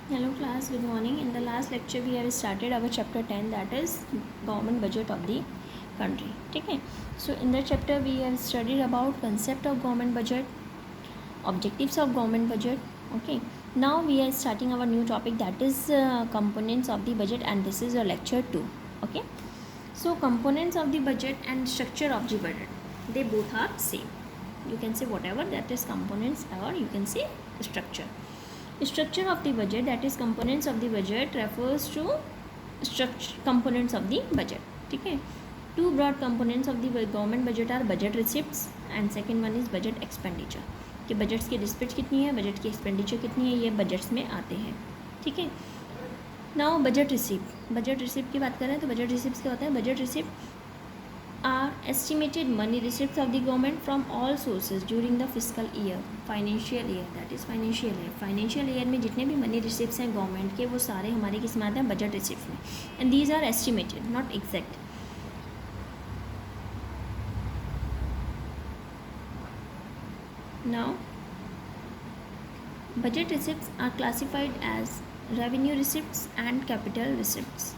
Hello class, good morning. In the last lecture we have started our chapter 10, that is government budget of the country. ठीक है. So in the chapter we have studied about concept of government budget, objectives of government budget. Okay. Now we are starting our new topic, that is components of the budget, and this is a lecture 2. Okay. So components of the budget and structure of the budget, they both are same. You can say whatever, that is components, or you can say structure. Structure of the budget, that is components of the budget, refers to structure components of the budget. ठीक है. Two broad components of the government budget are budget receipts and second one is budget expenditure. कि budgets की receipt कितनी है, budget की expenditure कितनी है, ये बजट्स में आते हैं. ठीक है. नाउ बजट रिसिप्ट की बात करें तो बजट रिसिप्ट क्या होता है. Budget receipt are estimated money receipts of the government from all sources during the fiscal year, financial year, that is financial year में जितने भी मनी रिसिप्ट्स हैं गवर्नमेंट के, वो सारे हमारे किस में आते हैं, बजट रिसिप्ट में. And these are estimated, not exact. Now budget receipts are classified as revenue receipts and capital receipts.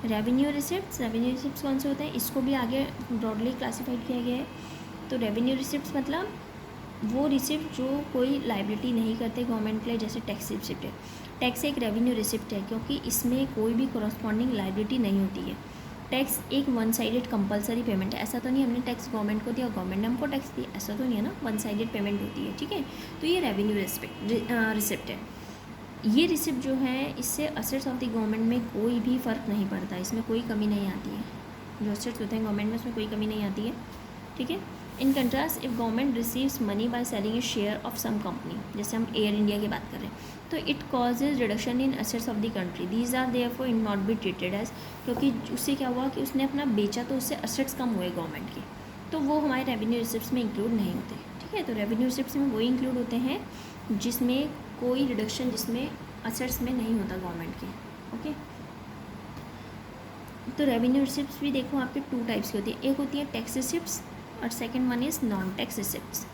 Revenue receipts कौन से होते हैं, इसको भी आगे ब्रॉडली क्लासीफाइड किया गया है. तो रेवेन्यू रिसिप्ट्स मतलब वो रिसिप्ट जो कोई लाइबिलिटी नहीं करते गवर्नमेंट के लिए, जैसे टैक्स रिसिप्ट है. टैक्स एक रेवेन्यू रिसिप्ट है क्योंकि इसमें कोई भी कॉरस्पॉन्डिंग लाइबिलिटी नहीं होती है. टैक्स एक वन साइडेड कंपलसरी पेमेंट है. ऐसा तो नहीं हमने टैक्स गवर्नमेंट को दिया, गवर्नमेंट ने हमको टैक्स दिया, ऐसा तो नहीं है ना. वन साइडेड पेमेंट होती है. ठीक है. तो ये रेवेन्यू रिसिप्ट है. ये रिसिप्ट जो है, इससे असेट्स ऑफ द गवर्नमेंट में कोई भी फ़र्क नहीं पड़ता, इसमें कोई कमी नहीं आती है. जो असेट्स होते हैं गवर्नमेंट में, उसमें कोई कमी नहीं आती है. ठीक है. In contrast, if government receives money by selling a share of some company, जैसे हम एयर इंडिया की बात करें, तो it causes reduction in assets of the country. These are therefore in not be treated as, क्योंकि उससे क्या हुआ कि उसने अपना बेचा तो उससे असेट्स कम हुए गवर्नमेंट के, तो वो हमारे रेवेन्यू रिसिप्ट्स में इंक्लूड नहीं होते. ठीक है. तो रेवेन्यू रिसिप्ट्स में वही इंक्लूड होते हैं जिसमें कोई रिडक्शन, जिसमें असेट्स में नहीं होता गवर्नमेंट के. ओके. तो रेवेन्यू रिसिप्ट्स भी देखो आपके टू टाइप्स की होती है. एक होती है टैक्स रिसिप्ट्स और second one is non tax receipts.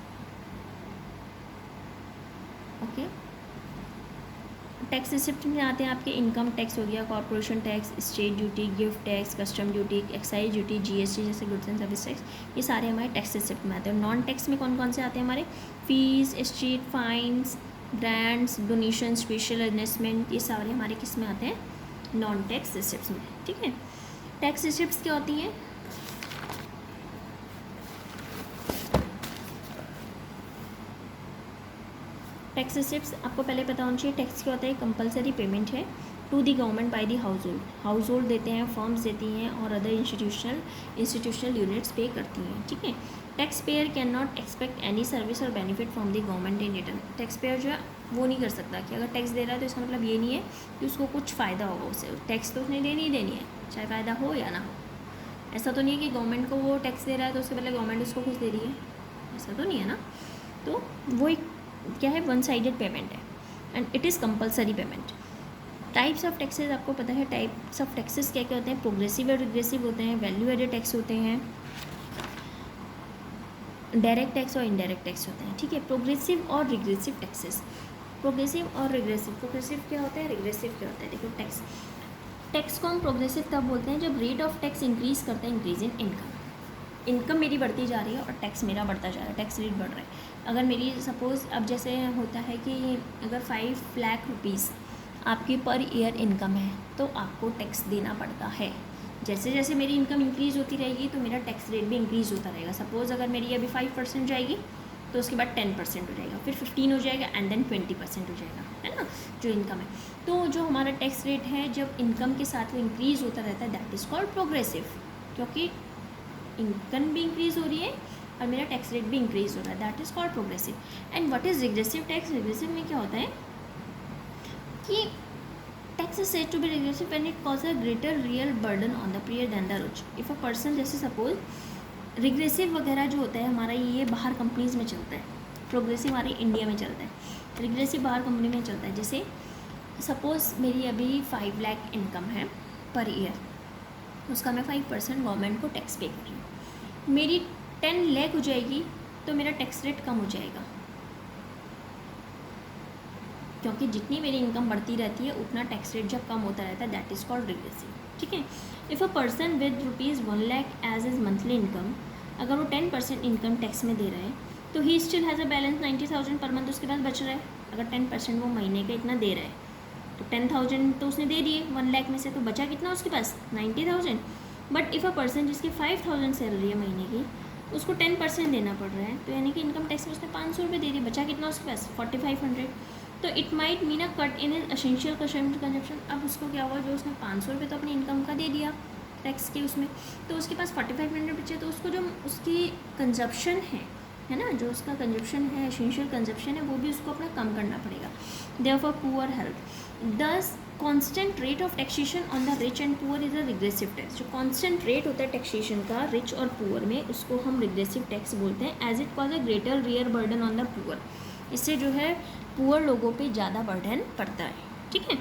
Okay. Tax receipt में आते हैं आपके इनकम टैक्स हो गया, corporation tax, state duty, gift tax, custom duty, excise duty, GST जैसे गुड्स एंड सर्विस टैक्स, ये सारे हमारे टैक्स रिसिप्ट में आते हैं. नॉन टैक्स में कौन कौन से आते हैं हमारे, fees, street fines, grants, donation, special investment, ये सारे हमारे किस में आते हैं, नॉन टैक्स रिसिप्ट्स में. ठीक है. टैक्स रिसिप्ट्स क्या होती हैं, टैक्स रिसिप्ट्स आपको पहले पता होना चाहिए. टैक्स क्या होता है, कंपलसरी पेमेंट है to the government by the household देते हैं, फर्म्स देती हैं और अदर इंस्टीट्यूशनल यूनिट्स पे करती हैं. ठीक है. Taxpayer cannot expect any service और benefit from the government in return. Taxpayer जो है वो नहीं कर सकता कि अगर टैक्स दे रहा है तो इसका मतलब ये नहीं है कि उसको कुछ फ़ायदा होगा उससे. टैक्स तो उसने देनी ही देनी है, चाहे फ़ायदा हो या ना हो. ऐसा तो नहीं है कि गवर्नमेंट को वो टैक्स दे रहा है तो उसके पहले गवर्नमेंट उसको कुछ दे रही है, ऐसा तो नहीं है ना. तो वो एक क्या है, वन साइडेड पेमेंट है and it is compulsory payment. Types of taxes आपको पता है. टाइप्स ऑफ टैक्सेस क्या क्या होते हैं, प्रोग्रेसिव और रिग्रेसिव होते हैं, वैल्यू एडेड टैक्स होते हैं, डायरेक्ट टैक्स और इनडायरेक्ट टैक्स होते हैं. ठीक है. प्रोग्रेसिव और रिग्रेसिव टैक्सेस. प्रोग्रेसिव क्या होता है, रिग्रेसिव क्या होता है. देखो टैक्स को हम प्रोग्रेसिव तब बोलते हैं जब रेट ऑफ टैक्स इंक्रीज करता है, इंक्रीज इन इनकम मेरी बढ़ती जा रही है और टैक्स मेरा बढ़ता जा रहा है, टैक्स रेट बढ़ रहा है. अगर मेरी सपोज़ अब जैसे होता है कि अगर 5 लाख रुपीज़ आपकी पर ईयर इनकम है तो आपको टैक्स देना पड़ता है. जैसे जैसे मेरी इनकम इंक्रीज़ होती रहेगी तो मेरा टैक्स रेट भी इंक्रीज़ होता रहेगा. सपोज़ अगर मेरी अभी 5% जाएगी तो उसके बाद 10% हो जाएगा, फिर 15 हो जाएगा एंड देन 20% हो जाएगा, है ना, जो इनकम है. तो जो हमारा टैक्स रेट है जब इनकम के साथ वो इंक्रीज़ होता रहता है, दैट इज़ कॉल्ड प्रोग्रेसिव, क्योंकि इनकम भी इंक्रीज़ हो रही है और मेरा टैक्स रेट भी इंक्रीज़ हो रहा है, that is called progressive. And what is regressive tax. Regressive में क्या होता है कि tax is said to be regressive when it cause a greater real burden on the payer than the rich. If a person, जैसे suppose regressive वगैरह जो होता है हमारा ये बाहर कंपनीज़ में चलता है, प्रोग्रेसिव हमारे इंडिया में चलता है, रिग्रेसिव बाहर कंपनी में चलता है. जैसे सपोज़ मेरी अभी 5 लाख इनकम है पर ईयर, उसका मैं 5% गवर्नमेंट को टैक्स पे कर रही हूँ. मेरी 10 लाख हो जाएगी तो मेरा टैक्स रेट कम हो जाएगा. क्योंकि जितनी मेरी इनकम बढ़ती रहती है उतना टैक्स रेट जब कम होता रहता है, दैट इज़ कॉल्ड रिग्रेसिव। ठीक है। If a person with ₹1,00,000 as is monthly income, अगर वो 10% इनकम टैक्स में दे रहा है तो he still has a balance 90,000 per month उसके पास बच रहा है। अगर 10% वो महीने का इतना दे रहा है तो 10,000 तो उसने दे दिए 1,00,000 में से, तो बचा कितना उसके पास 90,000। बट इफ़ अ पर्सन जिसकी 5,000 सैलरी है महीने की, उसको 10% देना पड़ रहा है, तो यानी कि इनकम टैक्स में उसने 500 रुपये दे दिए, बचा कितना उसके पास 4,500। तो it might mean a cut in is essential consumption. अब उसको क्या हुआ, जो उसने 500 रुपये तो अपनी इनकम का दे दिया टैक्स के उसमें, तो उसके पास 4,500 बचे, तो उसको जो उसकी कंजप्शन है ना, जो उसका कंजप्शन है, एसेंशियल कंजप्शन है, वो भी उसको अपना कम करना पड़ेगा। Therefore poor health. This constant rate of taxation on the rich and poor is a regressive tax. जो कांस्टेंट रेट होता है टैक्सेशन का रिच और पुअर में, उसको हम रिग्रेसिव टैक्स बोलते हैं, as it cause a greater real burden on the poor. इससे जो है पुअर लोगों पे ज़्यादा बर्डन पड़ता है। ठीक है।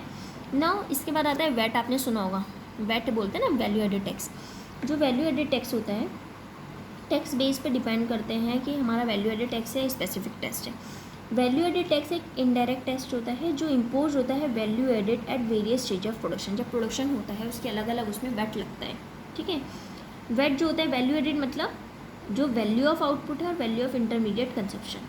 नाउ इसके बाद आता है वैट। आपने सुना होगा, वैट बोलते हैं ना, वैल्यू एडेड टैक्स। जो वैल्यू एडेड टैक्स होता है, टैक्स बेस पे डिपेंड करते हैं कि हमारा वैल्यू एडेड टैक्स है, स्पेसिफिक टैक्स है। वैल्यू एडेड टैक्स एक इनडायरेक्ट टैक्स होता है जो इम्पोज होता है value added at various stage of production. जब प्रोडक्शन होता है उसके अलग अलग उसमें वैट लगता है। ठीक है। वैट जो होता है वैल्यू एडेड मतलब जो वैल्यू ऑफ आउटपुट है और वैल्यू ऑफ इंटरमीडिएट कंजप्शन,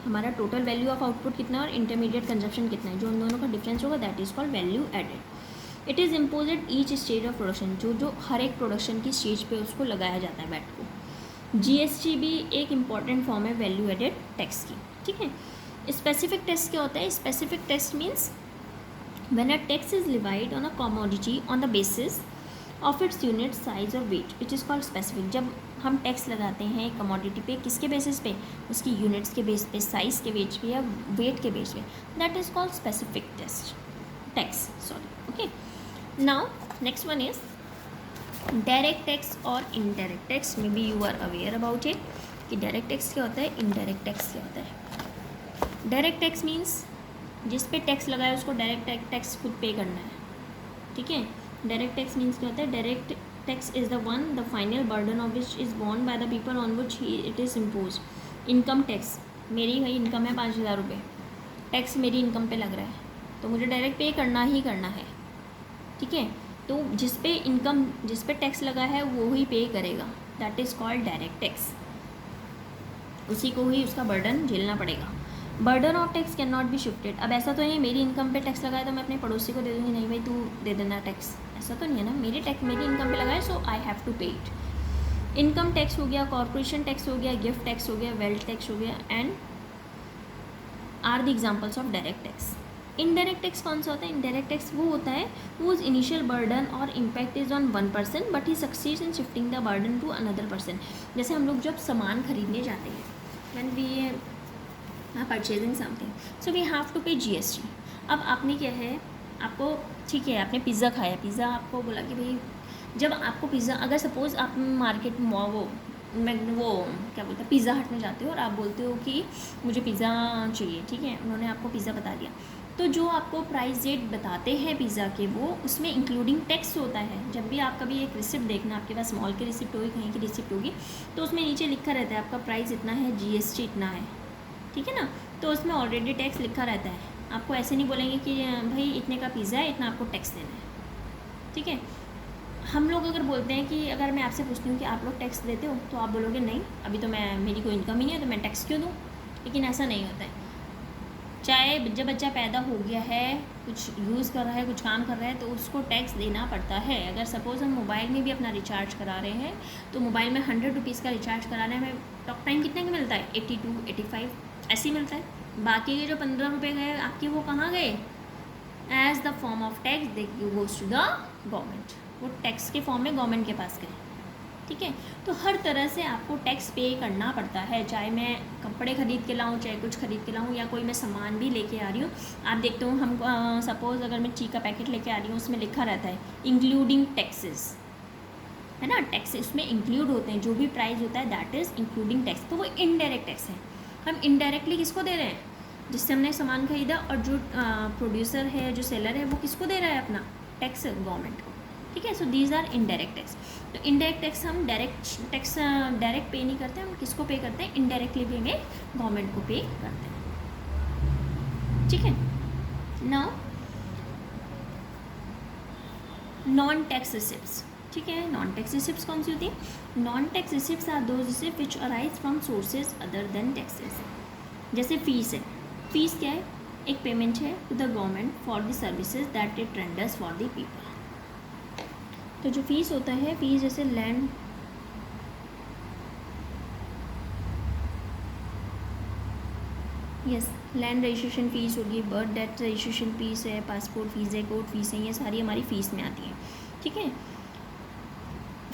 हमारा टोटल वैल्यू ऑफ आउटपुट कितना और इंटरमीडिएट कंजप्शन कितना है, जो उन दोनों का डिफरेंस होगा, that is called value added. It is impose at each stage of production. जो हर एक प्रोडक्शन की स्टेज पे उसको लगाया जाता है वैट को। जीएसटी भी एक इम्पॉर्टेंट फॉर्म है वैल्यू एडेड टैक्स की। ठीक है। स्पेसिफिक टैक्स क्या होता है? Specific tax means when a tax is levied on a commodity on the basis of its unit size और weight, it is called specific. जब हम टैक्स लगाते हैं कमोडिटी पे, किसके बेसिस पे? उसकी यूनिट्स के बेस पे, साइज़ के बेस पे या वेट के बेस पे, that is called specific tax. Sorry. Okay. Now next one is direct tax और indirect tax. May be you are aware about it कि डायरेक्ट टैक्स क्या होता है, इनडायरेक्ट टैक्स क्या होता है। डायरेक्ट टैक्स मीन्स जिस पे टैक्स लगाया उसको डायरेक्ट टैक्स खुद पे करना है। ठीक है। डायरेक्ट टैक्स मीन्स क्या होता है? Direct tax is the final burden of which is borne by the people on which it is impose. Income tax, मेरी भाई इनकम है 5,000 रुपये, टैक्स मेरी इनकम पे लग रहा है, तो मुझे डायरेक्ट पे करना ही करना है। ठीक है। तो जिस पे टैक्स लगा है वो ही पे करेगा, that is called direct tax. उसी को ही उसका बर्डन झेलना पड़ेगा। Burden of tax can not be shifted. अब ऐसा तो नहीं मेरी इनकम पे टैक्स लगाया तो मैं अपने पड़ोसी को दे दूँगी, नहीं भाई तू दे देना टैक्स, ऐसा तो नहीं है ना। मेरी इनकम पे लगाए, सो आई हैव टू पे इट। इनकम टैक्स हो गया, कॉर्पोरेशन टैक्स हो गया, गिफ्ट टैक्स हो गया, वेल्थ टैक्स हो गया, and are the examples of direct tax. Indirect tax कौन सा होता है? इनडायरेक्ट टैक्स वो होता है whose इनिशियल बर्डन और impact is on one person but he succeeds in shifting the burden to another person. जैसे हम लोग जब सामान खरीदने जाते हैं, when we are purchasing something, so we have to pay GST। अब आपने क्या है, आपको ठीक है आपने पिज़्ज़ा खाया, पिज़्ज़ा आपको बोला कि भाई, जब आपको पिज़्ज़ा, अगर सपोज़ आप मार्केट में वो क्या बोलते हैं पिज़्ज़ा हट में जाते हो और आप बोलते हो कि मुझे पिज़्ज़ा चाहिए, ठीक है, उन्होंने आपको पिज़्ज़ा बता दिया, तो जो आपको प्राइस रेट बताते हैं पिज़्ज़ा के, वो उसमें इंक्लूडिंग टैक्स होता है। जब भी आप कभी एक रिसिप्ट देखना, आपके पास मॉल की रिसिप्ट होगी, कहीं की रिसिप्ट होगी, तो उसमें नीचे लिखा रहता है आपका प्राइस इतना है, GST इतना है, ठीक है ना, तो उसमें ऑलरेडी टैक्स लिखा रहता है। आपको ऐसे नहीं बोलेंगे कि भाई इतने का पिज़्ज़ा है, इतना आपको टैक्स देना है, ठीक है। हम लोग अगर बोलते हैं कि अगर मैं आपसे पूछती हूँ कि आप लोग टैक्स देते हो, तो आप बोलोगे नहीं, अभी तो मेरी कोई इनकम ही नहीं है, तो मैं टैक्स क्यों दूँ। लेकिन ऐसा नहीं होता है। चाहे जब बच्चा पैदा हो गया है, कुछ यूज़ कर रहा है, कुछ काम कर रहा है, तो उसको टैक्स देना पड़ता है। अगर सपोज़ हम मोबाइल में भी अपना रिचार्ज करा रहे हैं, तो मोबाइल में 100 रुपीज़ का रिचार्ज कराने में टॉक टाइम कितने का मिलता है? 82, 85 ऐसे ही मिलता है। बाकी के जो 15 रुपये गए आपके, वो कहाँ गए? As the form of tax they goes to the government, वो टैक्स के फॉर्म में गवर्नमेंट के पास गए, ठीक है। तो हर तरह से आपको टैक्स पे करना पड़ता है, चाहे मैं कपड़े खरीद के लाऊं, चाहे कुछ खरीद के लाऊं, या कोई मैं सामान भी लेके आ रही हूँ। आप देखते हो, हम सपोज़ अगर मैं ची का पैकेट लेके आ रही हूँ, उसमें लिखा रहता है इंक्लूडिंग टैक्सेस, है ना, टैक्स उसमें इंक्लूड होते हैं, जो भी प्राइस होता है दैट इज़ इंक्लूडिंग टैक्स। तो वो इनडायरेक्ट टैक्स है। हम इनडायरेक्टली किसको दे रहे हैं? जिससे हमने सामान खरीदा, और जो प्रोड्यूसर है, जो सेलर है, वो किसको दे रहा है अपना टैक्स? गवर्नमेंट को, ठीक है। So these are indirect tax. तो इनडायरेक्ट टैक्स हम डायरेक्ट पे नहीं करते, हम किसको पे करते हैं? इनडायरेक्टली भी हमें गवर्नमेंट को पे करते हैं, ठीक है। नाउ नॉन टैक्स रिसिप्ट्स, ठीक है। नॉन टैक्स रिसिप्ट्स कौन सी होती है? Non tax receipts are those receipt which arise from sources other than taxes. जैसे फीस है, फीस क्या है? एक पेमेंट है to the government for the services that it renders for the people. तो जो फीस होता है, फीस जैसे land, yes, land registration fees होगी, बर्थ डेथ रजिस्ट्रेशन फ़ीस है, पासपोर्ट फ़ीस है, कोर्ट फ़ीस है, ये सारी हमारी फ़ीस में आती है, ठीक है।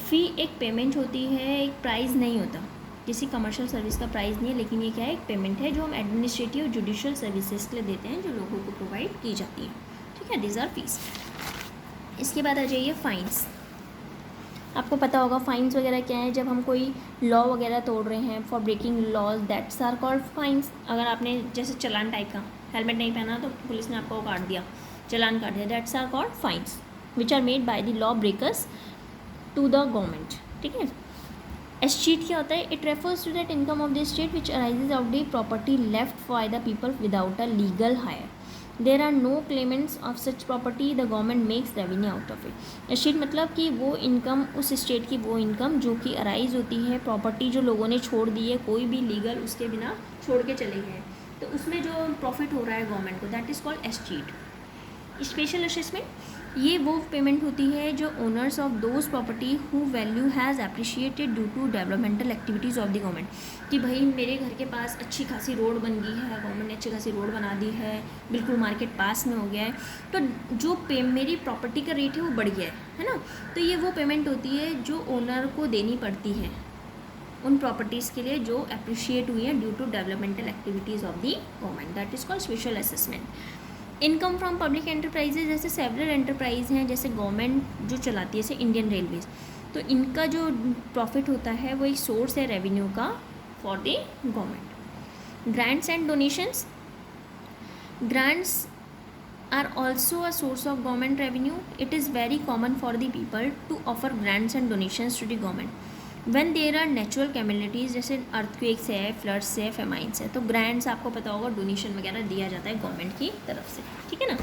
फ़ी एक पेमेंट होती है, एक प्राइस नहीं होता। किसी कमर्शियल सर्विस का प्राइस नहीं है, लेकिन ये क्या है? एक पेमेंट है जो हम एडमिनिस्ट्रेटिव जुडिशियल सर्विसेज के लिए देते हैं, जो लोगों को प्रोवाइड की जाती है, ठीक है। This are fees. इसके बाद आ जाइए फाइन्स। आपको पता होगा फाइन्स वगैरह क्या है? जब हम कोई लॉ वगैरह तोड़ रहे हैं, for breaking laws, that's are called fines. अगर आपने जैसे चालान टाइप का हेलमेट नहीं पहना तो पुलिस ने आपको काट दिया, चालान काट दिया, that's are called fines which are made by the law breakers to the government, ठीक है। एस्टेट क्या होता है? It refers to that income of the state which arises out the property left by the people without a legal heir. There are no claimants of such property, the government makes revenue out of it. Estate मतलब कि वो income, उस state की वो income जो कि arise होती है, प्रॉपर्टी जो लोगों ने छोड़ दी है, कोई भी लीगल उसके बिना छोड़ के चले गए, तो उसमें जो प्रॉफिट हो रहा है गवर्नमेंट को, that is called estate. Special assessment, ये वो पेमेंट होती है जो owners of those property who value has appreciated due to developmental activities of the government. कि भाई मेरे घर के पास अच्छी खासी रोड बन गई है, गवर्नमेंट ने अच्छी खासी रोड बना दी है, बिल्कुल मार्केट पास में हो गया है, तो जो मेरी प्रॉपर्टी का रेट है वो बढ़ गया है ना, तो ये वो पेमेंट होती है जो ओनर को देनी पड़ती है उन प्रॉपर्टीज़ के लिए जो अप्रिशिएट हुई है due to developmental activities of the government, that is called special assessment. Income from public enterprises, जैसे सेवरल एंटरप्राइज हैं, जैसे गवर्नमेंट जो चलाती है, जैसे इंडियन रेलवेज, तो इनका जो प्रॉफिट होता है वो एक सोर्स है रेवेन्यू का for the government. Grants and donations, grants are also a source of government revenue. It is very common for the people to offer grants and donations to the government when there are natural calamities, जैसे earthquakes है, floods है, famines है, तो grants आपको पता होगा donation वगैरह दिया जाता है गवर्नमेंट की तरफ से, ठीक है ना।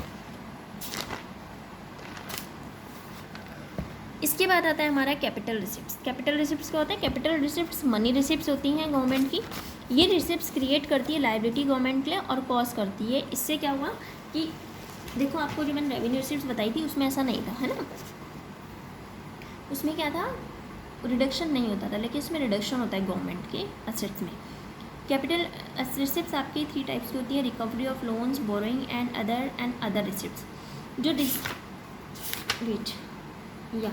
इसके बाद आता है हमारा कैपिटल रिसिप्ट्स। कैपिटल रिसिप्ट्स क्या होता है? कैपिटल रिसिप्ट्स मनी रिसिप्ट्स होती हैं गवर्नमेंट की। ये रिसिप्ट्स क्रिएट करती है लायबिलिटी गवर्नमेंट के लिए और कॉज करती है। इससे क्या हुआ कि देखो, आपको जो मैंने रेवेन्यू रिसिप्ट्स बताई थी उसमें ऐसा नहीं था, है ना, उसमें क्या था? रिडक्शन नहीं होता था, लेकिन इसमें रिडक्शन होता है गवर्नमेंट के असेट्स में। कैपिटल रिसिप्ट्स आपकी 3 टाइप्स की होती है: recovery of loans, borrowing and other receipts. जो वेट या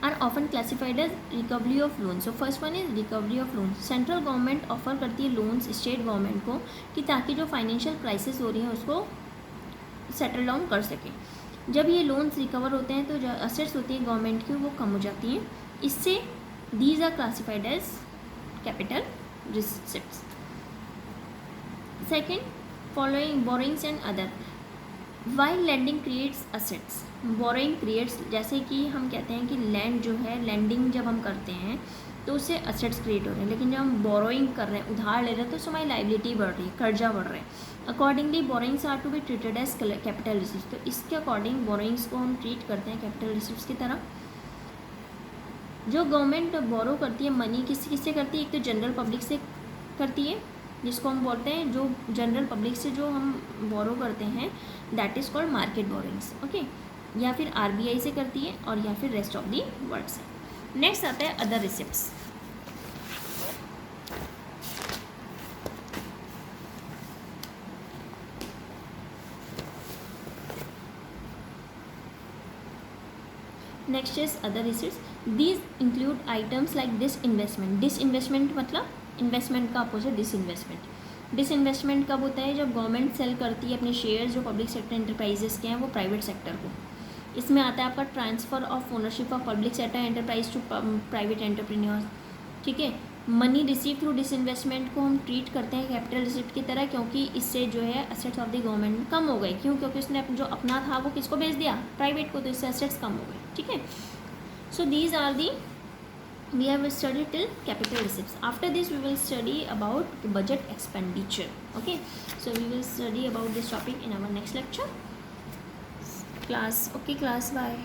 are often classified as recovery of loans. So first one is recovery of loans. Central government offer करती है लोन्स स्टेट गवर्नमेंट को कि ताकि जो फाइनेंशियल क्राइसिस हो रही है उसको सेटल डाउन कर सके। जब ये लोन्स रिकवर होते हैं तो जो असेट्स होती है गवर्नमेंट की वो कम हो जाती हैं। इससे these are classified as capital receipts. Second, following borrowings and other. While lending creates assets, borrowing creates, जैसे कि हम कहते हैं कि लैंड जो है, लैंडिंग जब हम करते हैं तो उससे असेट्स क्रिएट हो रहे हैं, लेकिन जब हम बोरोइंग कर रहे हैं, उधार ले रहे हैं, तो उससे हमारी लाइबिलिटी बढ़ रही है, कर्जा बढ़ रहा है। Accordingly borrowings are to be treated as capital receipts. तो इसके अकॉर्डिंग बोरोइंग्स को हम ट्रीट करते हैं कैपिटल रिसिप्ट्स की तरह। जो गवर्नमेंट बोरो करती है मनी, किससे करती है? एक तो जनरल पब्लिक से करती है, जिसको हम बोलते हैं, जो जनरल पब्लिक से जो हम बोरो करते हैं, that is called market borrowings, okay. या फिर आरबीआई से करती है और या फिर रेस्ट ऑफ दी वर्ल्ड से। नेक्स्ट आता है other receipts. Next is other receipts. These include items like disinvestment. Disinvestment मतलब इन्वेस्टमेंट का अपोजिट डिसइन्वेस्टमेंट। डिसइन्वेस्टमेंट कब होता है? जब गवर्नमेंट सेल करती है अपने शेयर्स जो पब्लिक सेक्टर एंटरप्राइजेस के हैं वो प्राइवेट सेक्टर को। इसमें आता है आपका transfer of ownership of public sector enterprise to private entrepreneurs, ठीक है। मनी रिसीव थ्रू डिसइन्वेस्टमेंट को हम ट्रीट करते हैं कैपिटल रिसिप्ट की तरह, क्योंकि इससे जो है असेट्स ऑफ द गवर्नमेंट कम हो गए। क्यों? क्योंकि उसने जो अपना था वो किसको बेच दिया? प्राइवेट को, तो इससे असेट्स कम हो गए, ठीक है। So these are the we have studied till capital receipts. After this we will study about budget expenditure. Okay, so we will study about this topic in our next lecture class. Okay class, bye.